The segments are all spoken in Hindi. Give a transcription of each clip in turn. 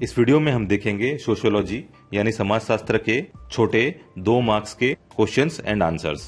इस वीडियो में हम देखेंगे सोशियोलॉजी यानी समाजशास्त्र के छोटे 2 मार्क्स के क्वेश्चंस एंड आंसर्स।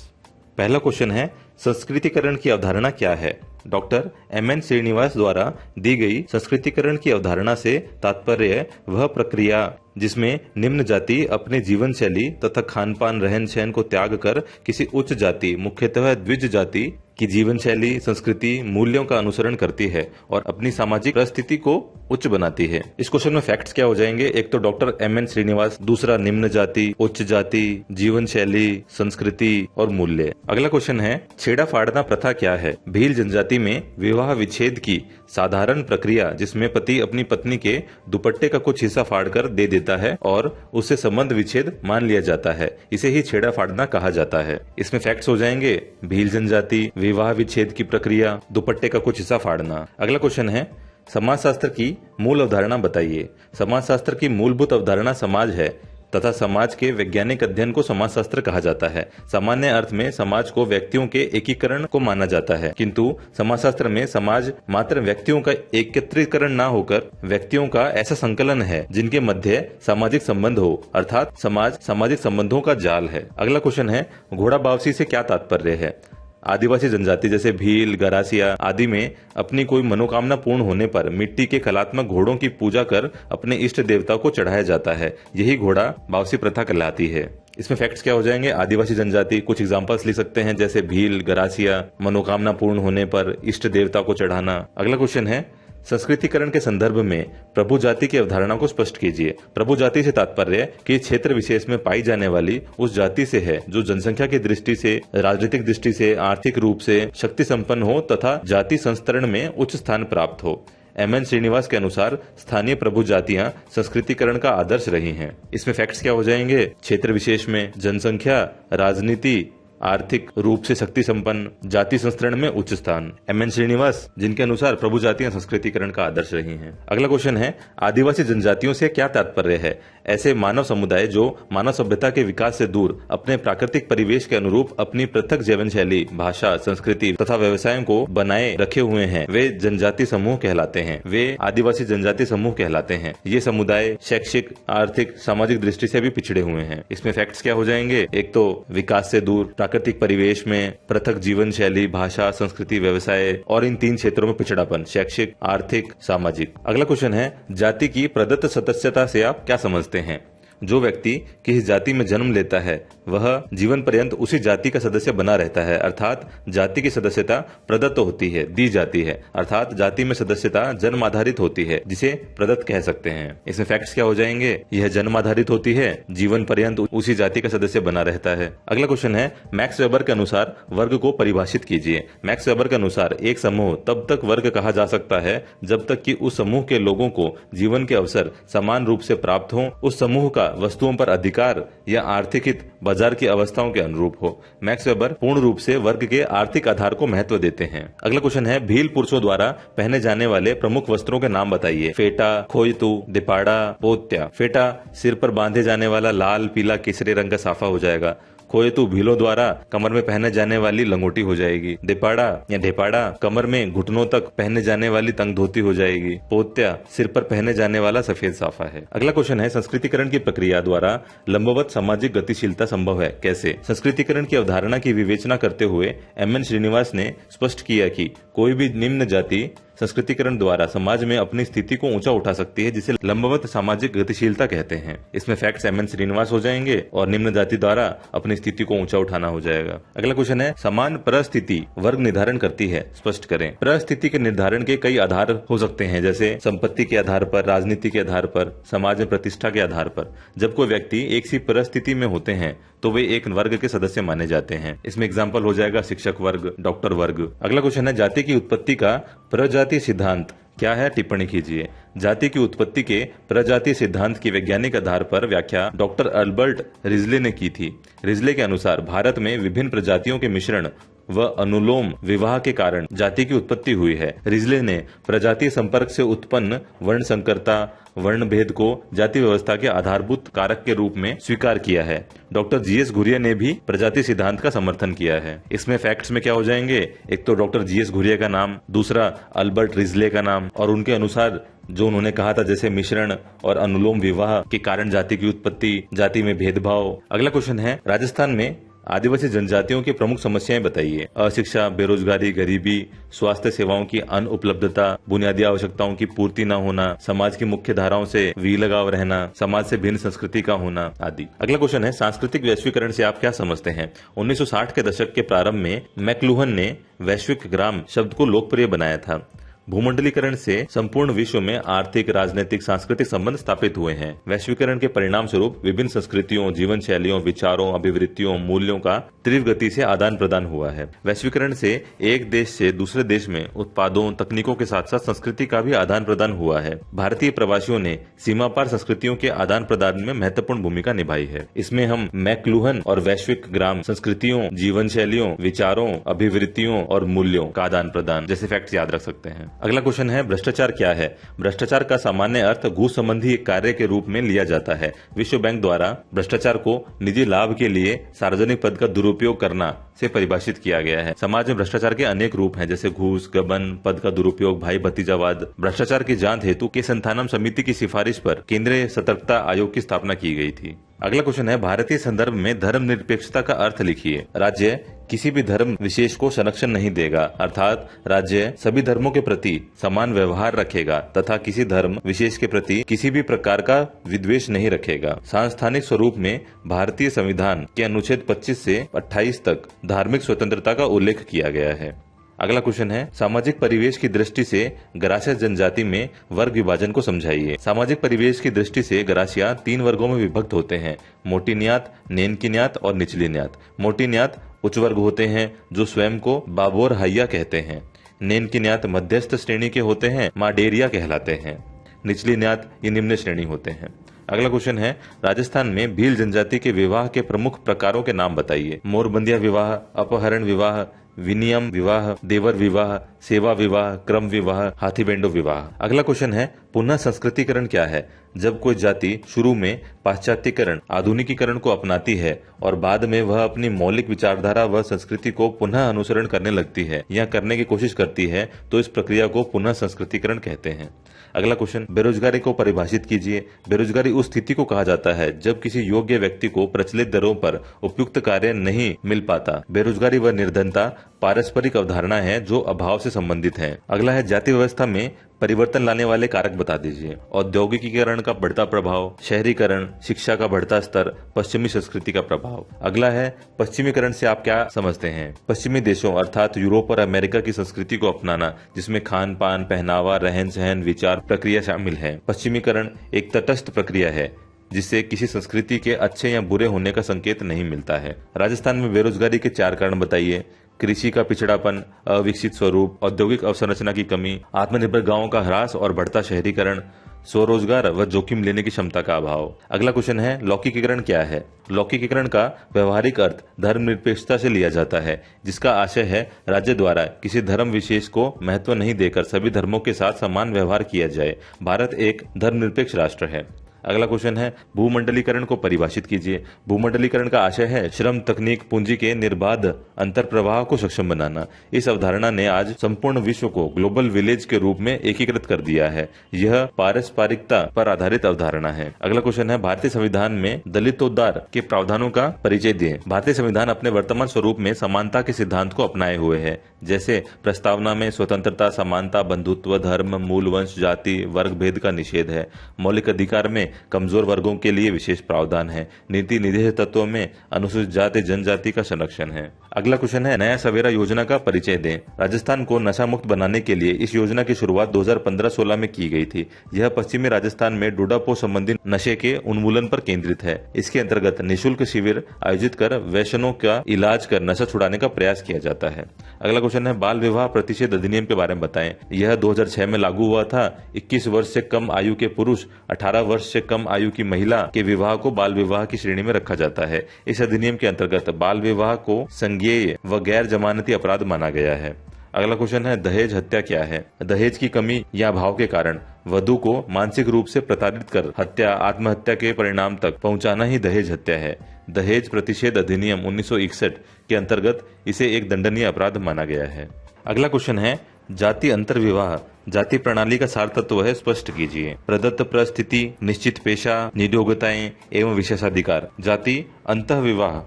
पहला क्वेश्चन है, संस्कृतिकरण की अवधारणा क्या है? Doctor M.N.. श्रीनिवास द्वारा दी गई संस्कृतिकरण की अवधारणा से तात्पर्य वह प्रक्रिया जिसमें निम्न जाति अपने जीवन शैली तथा खान पान रहन सहन को त्याग कर किसी उच्च जाति मुख्यतः द्विज जाति की जीवन शैली, संस्कृति, मूल्यों का अनुसरण करती है और अपनी सामाजिक परिस्थिति को उच्च बनाती है। इस क्वेश्चन में फैक्ट्स क्या हो जाएंगे? एक तो डॉक्टर एम.एन. श्रीनिवास, दूसरा निम्न जाति, उच्च जाति, जीवन शैली, संस्कृति और मूल्य। अगला क्वेश्चन है, छेड़ा फाड़ना प्रथा क्या है? भील जनजाति में विवाह विच्छेद की साधारण प्रक्रिया जिसमें पति अपनी पत्नी के दुपट्टे का कुछ हिस्सा फाड़कर दे देता है और उससे संबंध विच्छेद मान लिया जाता है, इसे ही छेड़ा फाड़ना कहा जाता है। इसमें फैक्ट्स हो जाएंगे, भील जनजाति, विवाह विच्छेद की प्रक्रिया, दुपट्टे का कुछ हिस्सा फाड़ना। अगला क्वेश्चन है, समाजशास्त्र की मूल अवधारणा बताइए। समाजशास्त्र की मूलभूत अवधारणा समाज है तथा समाज के वैज्ञानिक अध्ययन को समाजशास्त्र कहा जाता है। सामान्य अर्थ में समाज को व्यक्तियों के एकीकरण को माना जाता है, किंतु समाजशास्त्र में समाज मात्र व्यक्तियों का एकत्रीकरण न होकर व्यक्तियों का ऐसा संकलन है जिनके मध्य सामाजिक संबंध हो, अर्थात समाज सामाजिक संबंधों का जाल है। अगला क्वेश्चन है, घोड़ा बावसी से क्या तात्पर्य है? आदिवासी जनजाति जैसे भील, गरासिया आदि में अपनी कोई मनोकामना पूर्ण होने पर मिट्टी के कलात्मक घोड़ों की पूजा कर अपने इष्ट देवता को चढ़ाया जाता है, यही घोड़ा बावसी प्रथा कहलाती है। इसमें फैक्ट्स क्या हो जाएंगे? आदिवासी जनजाति, कुछ एग्जांपल्स लिख सकते हैं जैसे भील, गरासिया, मनोकामना पूर्ण होने पर इष्ट देवता को चढ़ाना। अगला क्वेश्चन है, संस्कृतिकरण के संदर्भ में प्रभु जाति की अवधारणा को स्पष्ट कीजिए। प्रभु जाति से तात्पर्य कि क्षेत्र विशेष में पाई जाने वाली उस जाति से है जो जनसंख्या की दृष्टि से, राजनीतिक दृष्टि से, आर्थिक रूप से शक्ति संपन्न हो तथा जाति संस्तरण में उच्च स्थान प्राप्त हो। एम.एन. श्रीनिवास के अनुसार स्थानीय प्रभु जातियां संस्कृतिकरण का आदर्श रही हैं। इसमें फैक्ट्स क्या हो जाएंगे? क्षेत्र विशेष में जनसंख्या, राजनीति, आर्थिक रूप से शक्ति संपन्न, जाति संस्तरण में उच्च स्थान। एम.एन. श्रीनिवास जिनके अनुसार प्रभु जातियां संस्कृतिकरण का आदर्श रही हैं। अगला क्वेश्चन है, आदिवासी जनजातियों से क्या तात्पर्य है? ऐसे मानव समुदाय जो मानव सभ्यता के विकास से दूर अपने प्राकृतिक परिवेश के अनुरूप अपनी पृथक जीवन शैली, भाषा, संस्कृति तथा व्यवसायों को बनाए रखे हुए हैं, वे जनजाति समूह कहलाते हैं। वे आदिवासी जनजाति समूह कहलाते हैं। ये समुदाय शैक्षिक, आर्थिक, सामाजिक दृष्टि से भी पिछड़े हुए हैं। इसमें फैक्ट्स क्या हो जाएंगे? एक तो विकास से दूर, प्राकृतिक परिवेश में, पृथक जीवन शैली, भाषा, संस्कृति, व्यवसाय और इन 3 क्षेत्रों में पिछड़ापन, शैक्षिक, आर्थिक, सामाजिक। अगला क्वेश्चन है, जाति की प्रदत्त सदस्यता से आप क्या समझते हैं? जो व्यक्ति किसी जाति में जन्म लेता है वह जीवन पर्यंत उसी जाति का सदस्य बना रहता है, अर्थात जाति की सदस्यता प्रदत्त होती है, दी जाती है, अर्थात जाति में सदस्यता जन्म आधारित होती है जिसे प्रदत्त कह सकते हैं। इसमें फैक्ट्स क्या हो जाएंगे? यह जन्म आधारित होती है, जीवन पर्यंत उसी जाति का सदस्य बना रहता है। अगला क्वेश्चन है, मैक्स वेबर के अनुसार वर्ग को परिभाषित कीजिए। मैक्स वेबर के अनुसार एक समूह तब तक वर्ग कहा जा सकता है जब तक कि उस समूह के लोगों को जीवन के अवसर समान रूप से प्राप्त हो, उस समूह का वस्तुओं पर अधिकार या आर्थिक हित बाजार की अवस्थाओं के अनुरूप हो। मैक्स वेबर पूर्ण रूप से वर्ग के आर्थिक आधार को महत्व देते हैं। अगला क्वेश्चन है, भील पुरुषों द्वारा पहने जाने वाले प्रमुख वस्त्रों के नाम बताइए। फेटा, खोयतू, दिपाड़ा, पोत्या। फेटा सिर पर बांधे जाने वाला लाल, पीला, केसरी रंग का साफा हो जाएगा। खोयतू भीलों द्वारा कमर में पहने जाने वाली लंगोटी हो जाएगी। दिपाड़ा या ढेपाड़ा कमर में घुटनों तक पहने जाने वाली तंग धोती हो जाएगी। पोत्या सिर पर पहने जाने वाला सफेद साफा है। अगला क्वेश्चन है, संस्कृतिकरण की प्रक्रिया द्वारा लंबवत सामाजिक गतिशीलता संभव है, कैसे? संस्कृतिकरण की अवधारणा की विवेचना करते हुए एम.एन. श्रीनिवास ने स्पष्ट किया कि कोई भी निम्न जाति संस्कृतिकरण द्वारा समाज में अपनी स्थिति को ऊंचा उठा सकती है, जिसे लंबवत सामाजिक गतिशीलता कहते हैं। इसमें फैक्ट्स एम.एन. श्रीनिवास हो जाएंगे और निम्न जाति द्वारा अपनी स्थिति को ऊंचा उठाना हो जाएगा। अगला क्वेश्चन है, समान परिस्थिति वर्ग निर्धारण करती है, स्पष्ट करें। परिस्थिति के निर्धारण के कई आधार हो सकते हैं, जैसे संपत्ति के आधार पर, राजनीति के आधार पर, समाज में प्रतिष्ठा के आधार पर। जब कोई व्यक्ति एक सी परिस्थिति में होते हैं तो वे एक वर्ग के सदस्य माने जाते हैं। इसमें एग्जाम्पल हो जाएगा शिक्षक वर्ग, डॉक्टर वर्ग। अगला क्वेश्चन है, जाति की उत्पत्ति का प्रजातीय सिद्धांत क्या है? टिप्पणी कीजिए। जाति की उत्पत्ति के प्रजातीय सिद्धांत की वैज्ञानिक आधार पर व्याख्या डॉक्टर अल्बर्ट रिजले ने की थी। रिजले के अनुसार भारत में विभिन्न प्रजातियों के मिश्रण व अनुलोम विवाह के कारण जाति की उत्पत्ति हुई है। रिजले ने प्रजातीय संपर्क से उत्पन्न वर्ण संकरता, वर्ण भेद को जाति व्यवस्था के आधारभूत कारक के रूप में स्वीकार किया है। Doctor GS. घुरिया ने भी प्रजाति सिद्धांत का समर्थन किया है। इसमें फैक्ट्स में क्या हो जाएंगे? एक तो डॉक्टर जी.एस. घुरिया का नाम, दूसरा अल्बर्ट रिजले का नाम, और उनके अनुसार जो उन्होंने कहा था, जैसे मिश्रण और अनुलोम विवाह के कारण जाति की उत्पत्ति, जाति में भेदभाव। अगला क्वेश्चन है, राजस्थान में आदिवासी जनजातियों की प्रमुख समस्याएं बताइए। अशिक्षा, बेरोजगारी, गरीबी, स्वास्थ्य सेवाओं की अनुपलब्धता, बुनियादी आवश्यकताओं की पूर्ति न होना, समाज की मुख्य धाराओं से विलगाव रहना, समाज से भिन्न संस्कृति का होना आदि। अगला क्वेश्चन है, सांस्कृतिक वैश्वीकरण से आप क्या समझते हैं? 1960 के दशक के प्रारंभ में मैक्लूहन ने वैश्विक ग्राम शब्द को लोकप्रिय बनाया था। भूमंडलीकरण से संपूर्ण विश्व में आर्थिक, राजनीतिक, सांस्कृतिक संबंध स्थापित हुए हैं। वैश्वीकरण के परिणाम स्वरूप विभिन्न संस्कृतियों, जीवन शैलियों, विचारों, अभिवृत्तियों, मूल्यों का तीव्र गति से आदान प्रदान हुआ है। वैश्वीकरण से एक देश से दूसरे देश में उत्पादों, तकनीकों के साथ साथ संस्कृति का भी आदान प्रदान हुआ है। भारतीय प्रवासियों ने सीमा पार संस्कृतियों के आदान प्रदान में महत्वपूर्ण भूमिका निभाई है। इसमें हम मैक्लूहन और वैश्विक ग्राम संस्कृतियों, जीवन शैलियों, विचारों, अभिवृत्तियों और मूल्यों का आदान प्रदान जैसे फैक्ट्स याद रख सकते हैं। अगला क्वेश्चन है, भ्रष्टाचार क्या है? भ्रष्टाचार का सामान्य अर्थ घूस संबंधी एक कार्य के रूप में लिया जाता है। विश्व बैंक द्वारा भ्रष्टाचार को निजी लाभ के लिए सार्वजनिक पद का दुरुपयोग करना से परिभाषित किया गया है। समाज में भ्रष्टाचार के अनेक रूप हैं, जैसे घूस, गबन, पद का दुरुपयोग, भाई भतीजावाद। भ्रष्टाचार की जांच हेतु के संथानम समिति की सिफारिश पर केंद्रीय सतर्कता आयोग की स्थापना की गई थी। अगला क्वेश्चन है, भारतीय संदर्भ में धर्मनिरपेक्षता का अर्थ लिखिए। राज्य किसी भी धर्म विशेष को संरक्षण नहीं देगा, अर्थात राज्य सभी धर्मों के प्रति समान व्यवहार रखेगा तथा किसी धर्म विशेष के प्रति किसी भी प्रकार का विद्वेष नहीं रखेगा। सांस्थानिक स्वरूप में भारतीय संविधान के अनुच्छेद 25 से 28 तक धार्मिक स्वतंत्रता का उल्लेख किया गया है। अगला क्वेश्चन है, सामाजिक परिवेश की दृष्टि से गरासिया जनजाति में वर्ग विभाजन को समझाइए। सामाजिक परिवेश की दृष्टि से गरासिया 3 वर्गों में विभक्त होते हैं, मोटी न्यात, नेनकी न्यात और निचली न्यात। मोटी न्यात उच्च वर्ग होते हैं जो स्वयं को बाबोर हाइया कहते हैं। नेनकी न्यात मध्यस्थ श्रेणी के होते हैं, माडेरिया कहलाते हैं। निचली न्यात ये निम्न श्रेणी होते हैं। अगला क्वेश्चन है, राजस्थान में भील जनजाति के विवाह के प्रमुख प्रकारों के नाम बताइए। मोरबंदिया विवाह, अपहरण विवाह, विनियम विवाह, देवर विवाह, सेवा विवाह, क्रम विवाह, हाथीबेंडो विवाह। अगला क्वेश्चन है, पुनः संस्कृतिकरण क्या है? जब कोई जाति शुरू में पाश्चात्यकरण, आधुनिकीकरण को अपनाती है और बाद में वह अपनी मौलिक विचारधारा व संस्कृति को पुनः अनुसरण करने लगती है या करने की कोशिश करती है, तो इस प्रक्रिया को पुनः संस्कृतिकरण कहते हैं। अगला क्वेश्चन, बेरोजगारी को परिभाषित कीजिए। बेरोजगारी उस स्थिति को कहा जाता है जब किसी योग्य व्यक्ति को प्रचलित दरों पर उपयुक्त कार्य नहीं मिल पाता। बेरोजगारी व निर्धनता पारस्परिक अवधारणा है जो अभाव से संबंधित है। अगला है, जाति व्यवस्था में परिवर्तन लाने वाले कारक बता दीजिए। औद्योगिकीकरण का बढ़ता प्रभाव, शहरीकरण, शिक्षा का बढ़ता स्तर, पश्चिमी संस्कृति का प्रभाव। अगला है, पश्चिमीकरण से आप क्या समझते हैं? पश्चिमी देशों अर्थात यूरोप और अमेरिका की संस्कृति को अपनाना, जिसमें खान पान, पहनावा, रहन सहन, विचार, प्रक्रिया शामिल है। पश्चिमीकरण एक तटस्थ प्रक्रिया है जिससे किसी संस्कृति के अच्छे या बुरे होने का संकेत नहीं मिलता है। राजस्थान में बेरोजगारी के 4 कारण बताइए। कृषि का पिछड़ापन, अविकसित स्वरूप, औद्योगिक अवसंरचना की कमी, आत्मनिर्भर गांवों का ह्रास और बढ़ता शहरीकरण, स्वरोजगार व जोखिम लेने की क्षमता का अभाव। अगला क्वेश्चन है, लौकिकीकरण क्या है? लौकिकीकरण का व्यवहारिक अर्थ धर्मनिरपेक्षता से लिया जाता है, जिसका आशय है राज्य द्वारा किसी धर्म विशेष को महत्व नहीं देकर सभी धर्मों के साथ समान व्यवहार किया जाए। भारत एक धर्मनिरपेक्ष राष्ट्र है। अगला क्वेश्चन है, भूमंडलीकरण को परिभाषित कीजिए। भूमंडलीकरण का आशय है श्रम, तकनीक, पूंजी के निर्बाध अंतर प्रवाह को सक्षम बनाना। इस अवधारणा ने आज संपूर्ण विश्व को ग्लोबल विलेज के रूप में एकीकृत कर दिया है। यह पारस्परिकता पर आधारित अवधारणा है। अगला क्वेश्चन है, भारतीय संविधान में दलितोद्धार के प्रावधानों का परिचय दिए। भारतीय संविधान अपने वर्तमान स्वरूप में समानता के सिद्धांत को अपनाए हुए है। जैसे प्रस्तावना में स्वतंत्रता, समानता, बंधुत्व, धर्म, मूल वंश, जाति, वर्ग भेद का निषेध है। मौलिक अधिकार में कमजोर वर्गों के लिए विशेष प्रावधान है। नीति निर्देश तत्वों में अनुसूचित जाति जनजाति का संरक्षण है। अगला क्वेश्चन है, नया सवेरा योजना का परिचय दें। राजस्थान को नशा मुक्त बनाने के लिए इस योजना की शुरुआत 2015-16 में की गई थी। यह पश्चिमी राजस्थान में डोडापो संबंधी नशे के उन्मूलन पर केंद्रित है। इसके अंतर्गत निःशुल्क शिविर आयोजित कर वैश्यनों का इलाज कर नशा छुड़ाने का प्रयास किया जाता है। अगला क्वेश्चन है, बाल विवाह प्रतिषेध अधिनियम के बारे में बताएं। यह 2006 में लागू हुआ था। 21 वर्ष से कम आयु के पुरुष, 18 वर्ष से कम आयु की महिला के विवाह को बाल विवाह की श्रेणी में रखा जाता है। इस अधिनियम के अंतर्गत बाल विवाह को संज्ञेय व गैर जमानती अपराध माना गया है। अगला क्वेश्चन है, दहेज हत्या क्या है? दहेज की कमी या अभाव के कारण वधु को मानसिक रूप से प्रताड़ित कर हत्या, आत्महत्या के परिणाम तक पहुंचाना ही दहेज हत्या है। दहेज प्रतिषेध अधिनियम 1961 के अंतर्गत इसे एक दंडनीय अपराध माना गया है। अगला क्वेश्चन है, जाति अंतर विवाह जाति प्रणाली का सार तत्व है स्पष्ट कीजिए। प्रदत्त परिस्थिति, निश्चित पेशा, नियोग्यताएं एवं विशेषाधिकार। जाति अंतःविवाह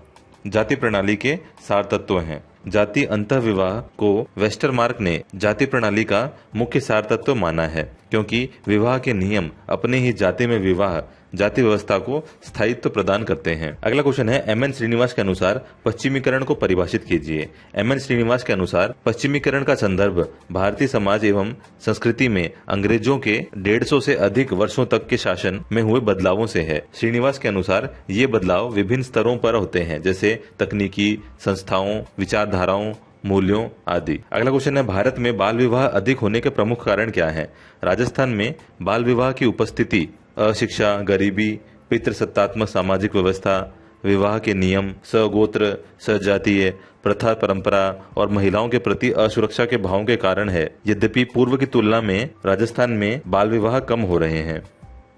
जाति प्रणाली के सार तत्व हैं। जाति अंतःविवाह को वेस्टरमार्क ने जाति प्रणाली का मुख्य सार तत्व माना है, क्योंकि विवाह के नियम अपने ही जाति में विवाह जाति व्यवस्था को स्थायित्व प्रदान करते हैं। अगला क्वेश्चन है, एम एन श्रीनिवास के अनुसार पश्चिमीकरण को परिभाषित कीजिए। एम एन श्रीनिवास के अनुसार पश्चिमीकरण का संदर्भ भारतीय समाज एवं संस्कृति में अंग्रेजों के 150 से अधिक वर्षों तक के शासन में हुए बदलावों से है। श्रीनिवास के अनुसार ये बदलाव विभिन्न स्तरों पर होते हैं, जैसे तकनीकी, संस्थाओं, विचारधाराओं, मूल्यों आदि। अगला क्वेश्चन है, भारत में बाल विवाह अधिक होने के प्रमुख कारण क्या है? राजस्थान में बाल विवाह की उपस्थिति अशिक्षा, गरीबी, पितृसत्तात्मक सामाजिक व्यवस्था, विवाह के नियम, सगोत्र, सजातीय प्रथा, परंपरा और महिलाओं के प्रति असुरक्षा के भावों के कारण है। यद्यपि पूर्व की तुलना में राजस्थान में बाल विवाह कम हो रहे हैं।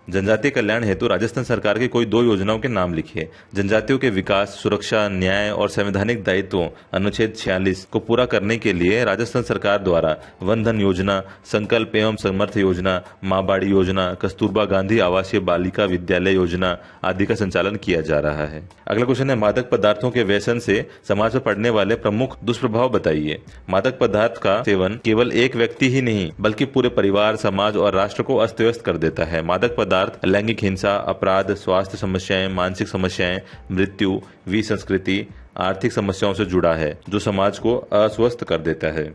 जनजातीय कल्याण हेतु राजस्थान सरकार की कोई 2 योजनाओं के नाम लिखिए। जनजातियों के विकास, सुरक्षा, न्याय और संवैधानिक दायित्वों अनुच्छेद 46 को पूरा करने के लिए राजस्थान सरकार द्वारा वन धन योजना, संकल्प एवं समर्थ योजना, माँ बाड़ी योजना, कस्तूरबा गांधी आवासीय बालिका विद्यालय योजना आदि का संचालन किया जा रहा है। अगला क्वेश्चन है, मादक पदार्थों के व्यसन से समाज पर पड़ने वाले प्रमुख दुष्प्रभाव बताइए। मादक पदार्थ का सेवन केवल एक व्यक्ति ही नहीं बल्कि पूरे परिवार, समाज और राष्ट्र को अस्त व्यस्त कर देता है। मादक पदार्थ लैंगिक हिंसा, अपराध, स्वास्थ्य समस्याएं, मानसिक समस्याएं, मृत्यु, विसंस्कृति, आर्थिक समस्याओं से जुड़ा है, जो समाज को अस्वस्थ कर देता है।